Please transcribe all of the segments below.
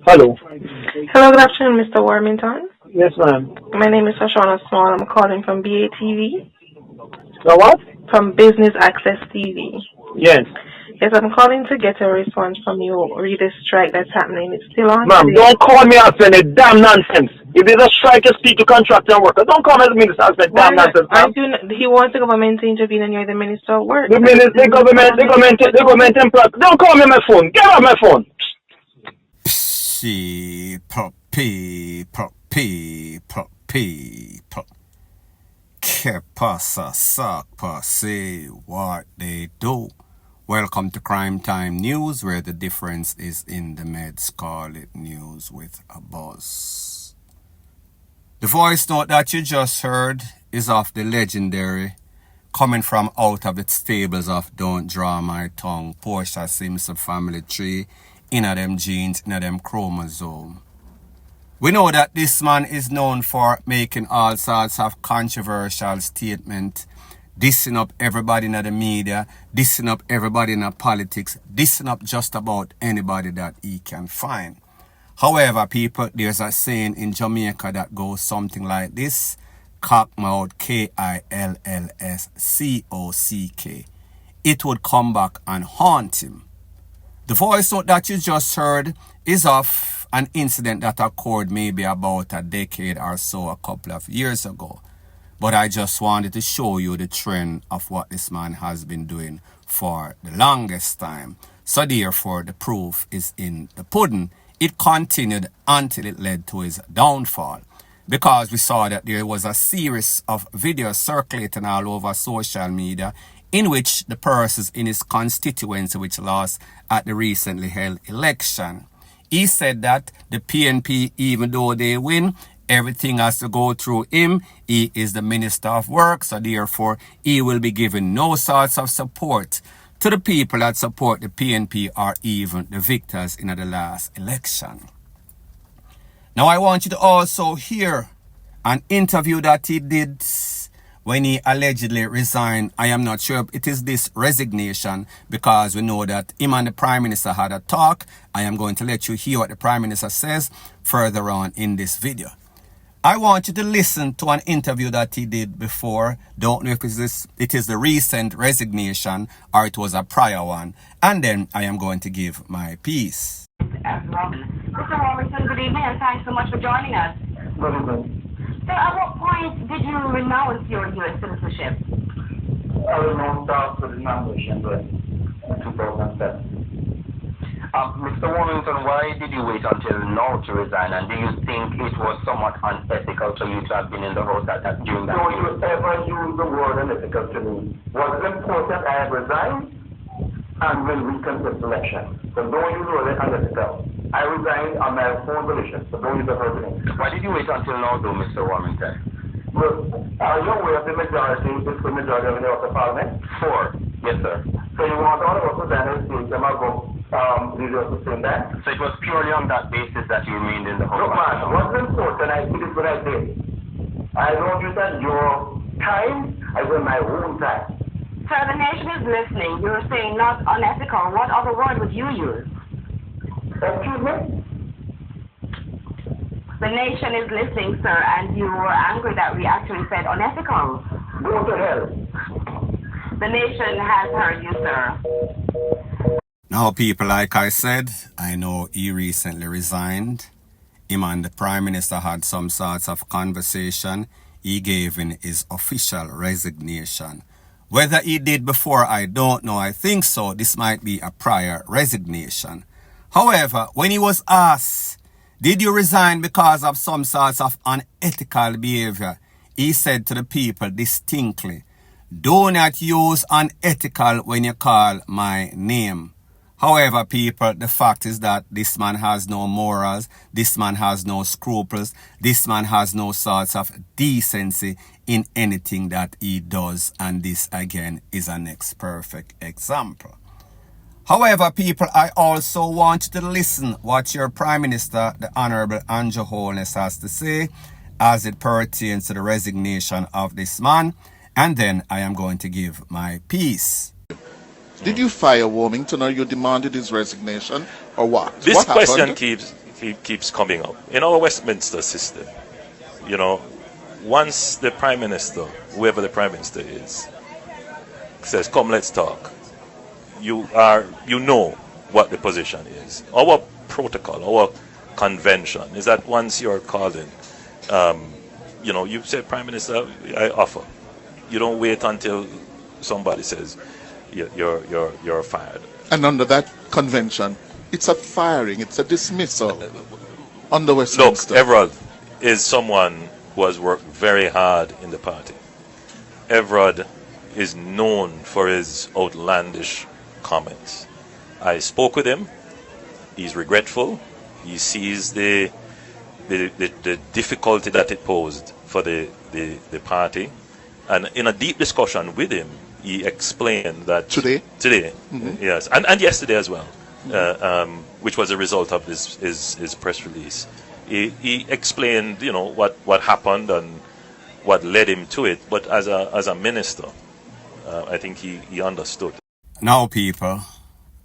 Hello. Hello, good afternoon, Mr. Warmington. Yes, ma'am. My name is Shoshana Small. I'm calling from BATV. So what? From Business Access TV. Yes. Yes, I'm calling to get a response from you. Read the strike that's happening. It's still on. Ma'am, don't call me out for any damn nonsense. If there's a strike, you speak to contractor workers. Don't come at me to ask me damn nonsense, ma'am. He wants the government to intervene and you're the Minister of Work. The government employee. Don't call me on my phone. Get off my phone. Que pasa, sakpa, say what they do. Welcome to Crime Time News, where the difference is in the meds. Call it news with a buzz. The voice note that you just heard is of the legendary, coming from out of the stables of Don't Draw My Tongue, Portia Simpson family tree, inna them genes, inna them chromosome. We know that this man is known for making all sorts of controversial statements, dissing up everybody in the media, dissing up everybody in the politics, dissing up just about anybody that he can find. However, people, there's a saying in Jamaica that goes something like this: cockmouth, K-I-L-L-S-C-O-C-K. It would come back and haunt him. The voice note that you just heard is of an incident that occurred maybe about a decade or so, a couple of years ago. But I just wanted to show you the trend of what this man has been doing for the longest time. So therefore, the proof is in the pudding. It continued until it led to his downfall, because we saw that there was a series of videos circulating all over social media in which the persons in his constituency which lost at the recently held election, he said that the PNP, even though they win, everything has to go through him. He is the Minister of Work, so therefore he will be giving no sorts of support to the people that support the PNP or even the victors in the last election. Now I want you to also hear an interview that he did when he allegedly resigned. I am not sure if it is this resignation, because we know that him and the Prime Minister had a talk. I am going to let you hear what the Prime Minister says further on in this video. I want you to listen to an interview that he did before. Don't know if it is the recent resignation or it was a prior one. And then I am going to give my piece. Mr. Warmington, good evening, and thanks so much for joining us. Good evening. So at what point did you renounce your U.S. citizenship? I renounced after the nomination in 2007. Mr. Warmington, why did you wait until now to resign, and do you think it was somewhat unethical for you to have been in the House during that Don't period? you ever use the word unethical to me. Was it important I have resigned and will recontest election? So don't use the word unethical. I resigned on my own volition, so don't use the word to me. Why did you wait until now, though, Mr. Warmington? Well, are you aware of the majority, is the majority of the House of Parliament? 4. Yes, sir. So you want all of us to then state them and go leaders to say that? So it was purely on that basis that you remained in the House? Look, man, what's important, I did what I did. I don't use that your time, I use my own time. Sir, the nation is listening. You're saying not unethical. What other word would you use? Excuse me? The nation is listening, sir, and you were angry that we actually said unethical. Go to hell. The nation has heard you, sir. Now, people, like I said, I know he recently resigned. Him and the Prime Minister had some sorts of conversation. He gave in his official resignation. Whether he did before, I don't know. I think so. This might be a prior resignation. However, when he was asked, did you resign because of some sorts of unethical behavior, he said to the people distinctly, do not use unethical when you call my name. However, people, the fact is that this man has no morals, this man has no scruples, this man has no sorts of decency in anything that he does, and this again is a next perfect example. However, people, I also want you to listen what your Prime Minister, the Honorable Andrew Holness, has to say as it pertains to the resignation of this man, and then I am going to give my piece. Did you fire Warmington or you demanded his resignation or what? This what question happened? keeps keeps coming up. In our Westminster system, you know, once the Prime Minister, whoever the Prime Minister is, says, come, let's talk, you know what the position is. Our protocol, our convention is that once you're called in, you know, you say, Prime Minister, I offer. You don't wait until somebody says you're fired. And under that convention, it's a firing, it's a dismissal under Westminster. Look, Everald is someone who has worked very hard in the party. Everald is known for his outlandish comments. I spoke with him. He's regretful. He sees the difficulty that it posed for the party. And in a deep discussion with him, he explained that today, yes, and yesterday as well, which was a result of his press release. He explained, you know, what happened and what led him to it. But as a minister, I think he understood. Now, people,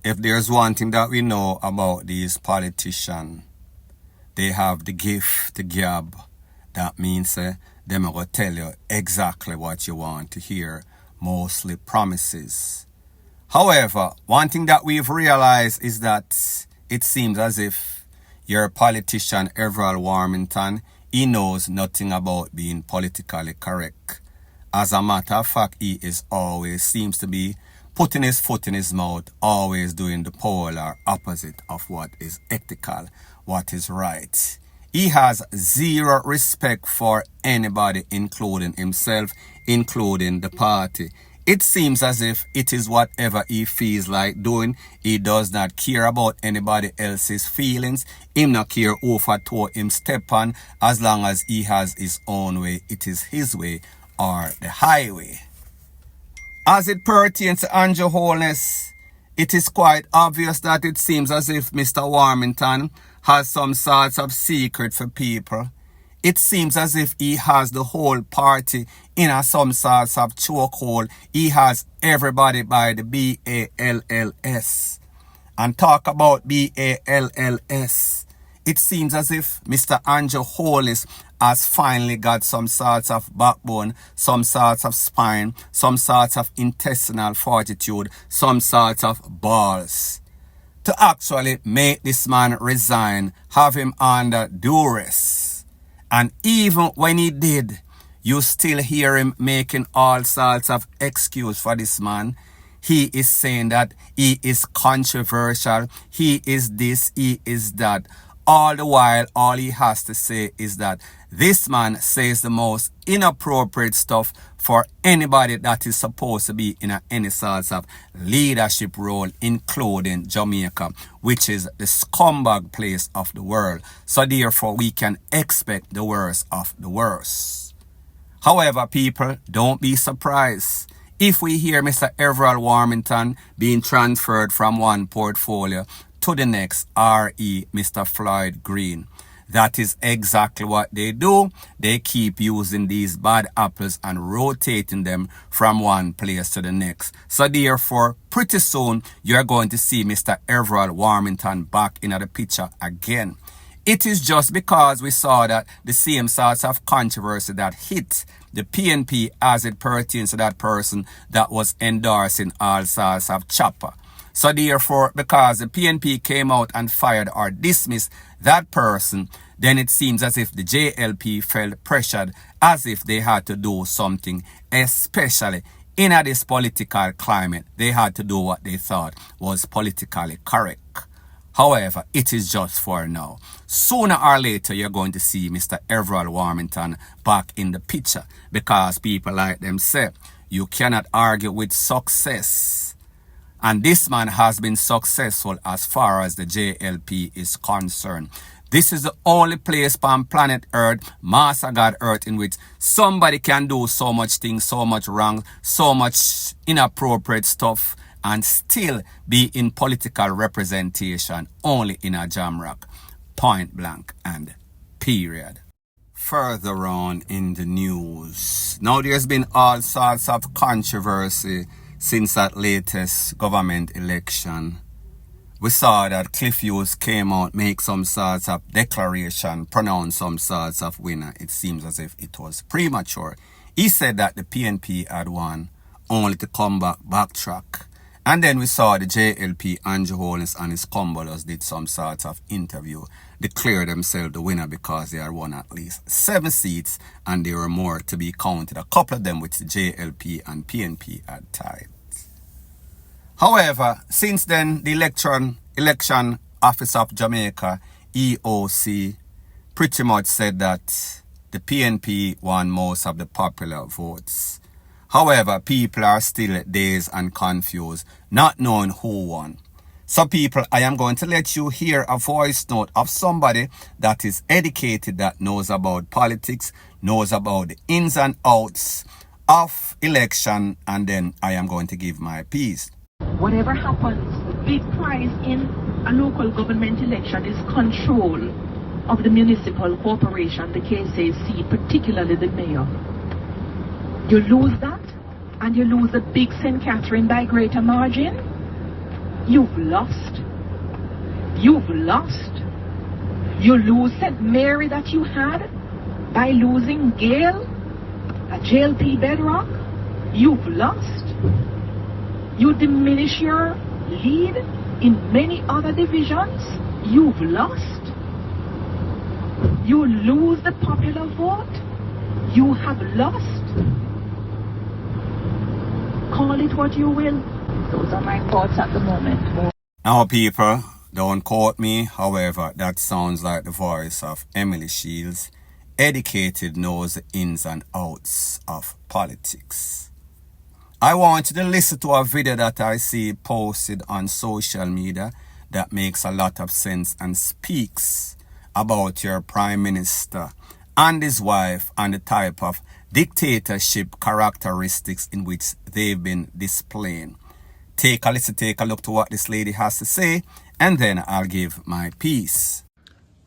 if there's one thing that we know about these politicians, they have the gift, the gab. That means them are going to tell you exactly what you want to hear, mostly promises. However, one thing that we've realized is that it seems as if your politician, Everald Warmington, he knows nothing about being politically correct. As a matter of fact, he is always seems to be putting his foot in his mouth, always doing the polar opposite of what is ethical, what is right. He has zero respect for anybody, including himself, including the party. It seems as if it is whatever he feels like doing. He does not care about anybody else's feelings. Him not care who for toe him step on. As long as he has his own way, it is his way or the highway. As it pertains to Andrew Holness, it is quite obvious that it seems as if Mr. Warmington has some sorts of secret for people. It seems as if he has the whole party in some sorts of chokehold. He has everybody by the BALLS. And talk about BALLS. It seems as if Mr. Andrew Holness has finally got some sorts of backbone, some sorts of spine, some sorts of intestinal fortitude, some sorts of balls to actually make this man resign, have him under duress. And even when he did, you still hear him making all sorts of excuse for this man. He is saying that he is controversial, he is this, he is that. All the while, all he has to say is that this man says the most inappropriate stuff for anybody that is supposed to be in any sort of leadership role, including Jamaica, which is the scumbag place of the world. So therefore, we can expect the worst of the worst. However, people, don't be surprised if we hear Mr. Everald Warmington being transferred from one portfolio to the next, R.E. Mr. Floyd Green. That is exactly what they do. They keep using these bad apples and rotating them from one place to the next. So therefore, pretty soon, you're going to see Mr. Everald Warmington back in the picture again. It is just because we saw that the same sorts of controversy that hit the PNP as it pertains to that person that was endorsing all sorts of chopper. So therefore, because the PNP came out and fired or dismissed that person, then it seems as if the JLP felt pressured as if they had to do something, especially in this political climate. They had to do what they thought was politically correct. However, it is just for now. Sooner or later, you're going to see Mr. Everald Warmington back in the picture because people like them say, you cannot argue with success. And this man has been successful as far as the JLP is concerned. This is the only place on planet Earth, Master God Earth, in which somebody can do so much things, so much wrong, so much inappropriate stuff, and still be in political representation only in a jamrock. Point blank and period. Further on in the news. Now there's been all sorts of controversy since that latest government election. we saw that Cliff Hughes came out, make some sorts of declaration, pronounce some sorts of winner. It seems as if it was premature. He said that the PNP had won, only to come backtrack. And then we saw the JLP, Andrew Holness and his cumbalers did some sort of interview, declare themselves the winner because they had won at least 7 seats and there were more to be counted. A couple of them which the JLP and PNP had tied. However, since then, the election office of Jamaica, EOC, pretty much said that the PNP won most of the popular votes. However, people are still dazed and confused, not knowing who won. So people, I am going to let you hear a voice note of somebody that is educated, that knows about politics, knows about the ins and outs of election, and then I am going to give my piece. Whatever happens, the big prize in a local government election is control of the municipal corporation, the KCC, particularly the mayor. You lose that, and you lose the big St. Catherine by greater margin, you've lost. You've lost. You lose St. Mary that you had by losing Gale, a JLP Bedrock, you've lost. You diminish your lead in many other divisions, you've lost. You lose the popular vote, you have lost. Call it what you will. Those are my thoughts at the moment. Now people, don't quote me, however, that sounds like the voice of Emily Shields, educated, knows the ins and outs of politics. I want you to listen to a video that I see posted on social media that makes a lot of sense and speaks about your Prime Minister and his wife and the type of dictatorship characteristics in which they've been displaying. Take a listen, take a look to what this lady has to say, and then I'll give my piece.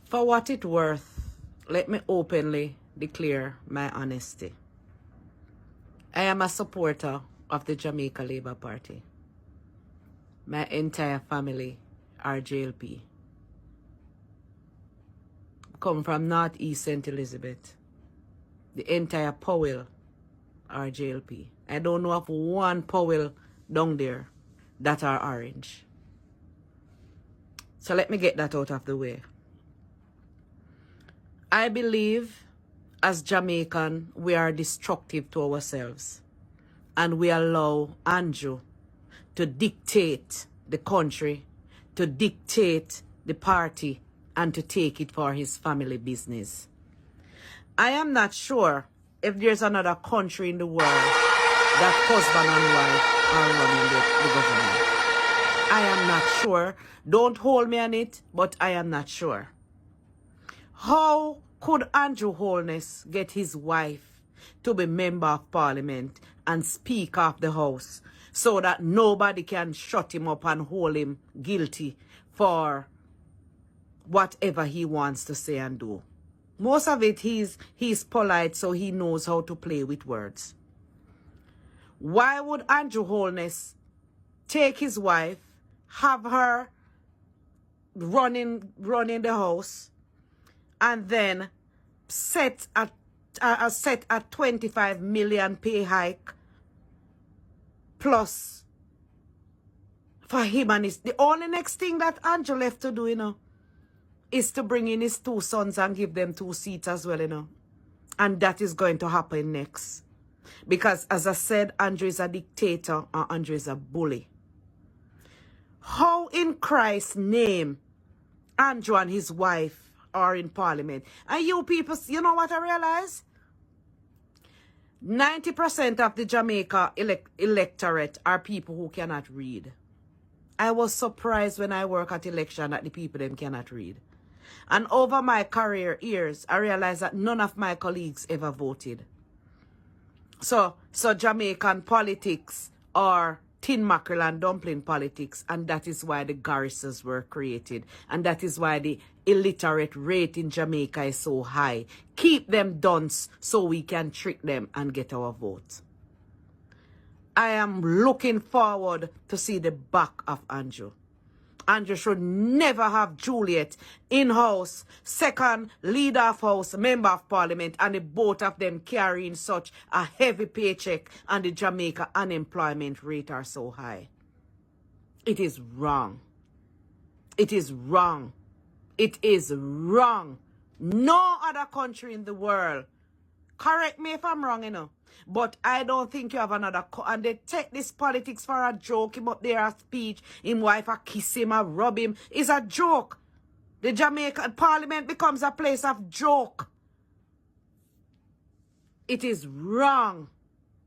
For what it's worth, let me openly declare my honesty. I am a supporter of the Jamaica Labour Party. My entire family are JLP. Come from Northeast St. Elizabeth. The entire Powell are JLP. I don't know of one Powell down there that are orange. So let me get that out of the way. I believe as Jamaican we are destructive to ourselves. And we allow Andrew to dictate the country, to dictate the party, and to take it for his family business. I am not sure if there's another country in the world that husband and wife are running the government. I am not sure. Don't hold me on it, but I am not sure. How could Andrew Holness get his wife to be member of parliament and speak of the house so that nobody can shut him up and hold him guilty for whatever he wants to say and do? Most of it, he's polite, so he knows how to play with words. Why would Andrew Holness take his wife, have her running the house, and then set a 25 million pay hike plus for him and his... The only next thing that Andrew left to do, is to bring in his 2 sons and give them 2 seats as well, And that is going to happen next. Because as I said, Andrew is a dictator and Andrew is a bully. How in Christ's name Andrew and his wife are in parliament? And you people, you know what I realize? 90% of the Jamaica electorate are people who cannot read. I was surprised when I work at election that the people them cannot read. And over my career years, I realized that none of my colleagues ever voted. So Jamaican politics are tin mackerel and dumpling politics, and that is why the garrisons were created. And that is why the illiterate rate in Jamaica is so high. Keep them dunce so we can trick them and get our vote. I am looking forward to see the back of Andrew. Andrew should never have Juliet in-house, second leader of house, member of parliament, and the both of them carrying such a heavy paycheck, and the Jamaica unemployment rate are so high. It is wrong. It is wrong. It is wrong. No other country in the world, correct me if I'm wrong, you know, but I don't think you have another, and they take this politics for a joke. Him up there a speech, him wife a kiss him, a rub him. It's a joke. The Jamaican parliament becomes a place of joke. It is wrong.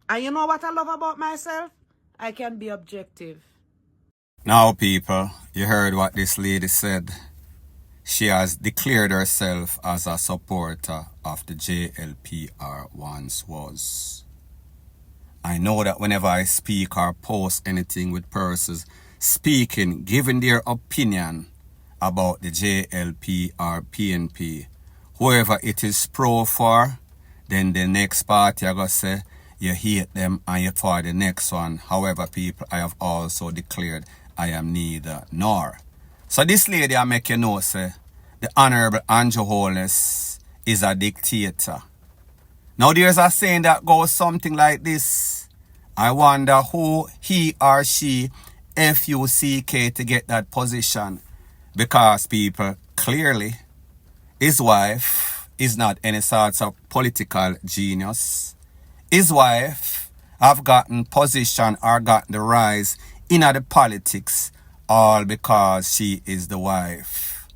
And you know what I love about myself? I can be objective. Now, people, you heard what this lady said. She has declared herself as a supporter of the JLPR once was. I know that whenever I speak or post anything with persons speaking, giving their opinion about the JLPR PNP, whoever it is pro for, then the next party I gotta say, you hate them and you for the next one. However, people, I have also declared I am neither nor. So this lady I make you know, say, the Honorable Andrew Holness is a dictator. Now there's a saying that goes something like this. I wonder who he or she FUCK to get that position. Because people, clearly, his wife is not any sort of political genius. His wife have gotten position or gotten the rise in the politics all because she is the wife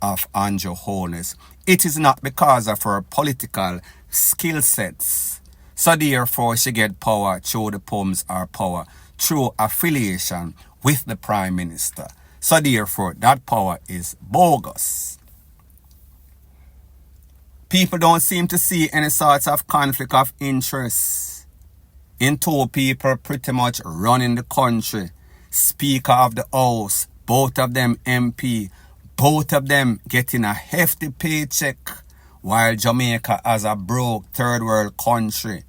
of Andrew Holness. It is not because of her political skill sets. So therefore she get power through the poems or power through affiliation with the Prime Minister. So therefore that power is bogus. People don't seem to see any sorts of conflict of interest in two people pretty much running the country. Speaker of the House, both of them MP, both of them getting a hefty paycheck, while Jamaica as a broke third world country,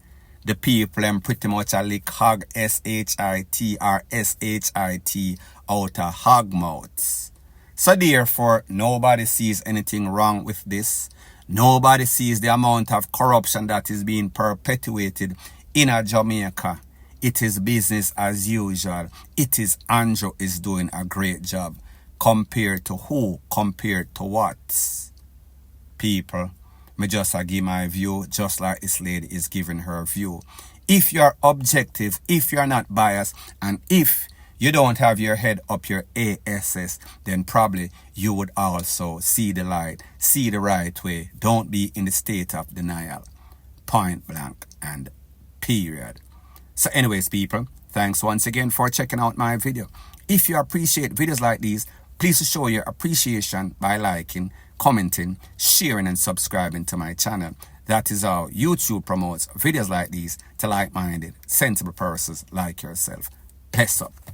the people them pretty much a lick hog S-H-I-T or S-H-I-T out of hog mouths. So therefore, nobody sees anything wrong with this. Nobody sees the amount of corruption that is being perpetuated in a Jamaica. It is business as usual. It is Andrew is doing a great job. Compared to who? Compared to what? People, me just give my view just like this lady is giving her view. If you're objective, if you're not biased, and if you don't have your head up your ASS, then probably you would also see the light, see the right way. Don't be in the state of denial. Point blank and period. So anyways, people, thanks once again for checking out my video. If you appreciate videos like these, please show your appreciation by liking, commenting, sharing, and subscribing to my channel. That is how YouTube promotes videos like these to like-minded, sensible persons like yourself. Bless up.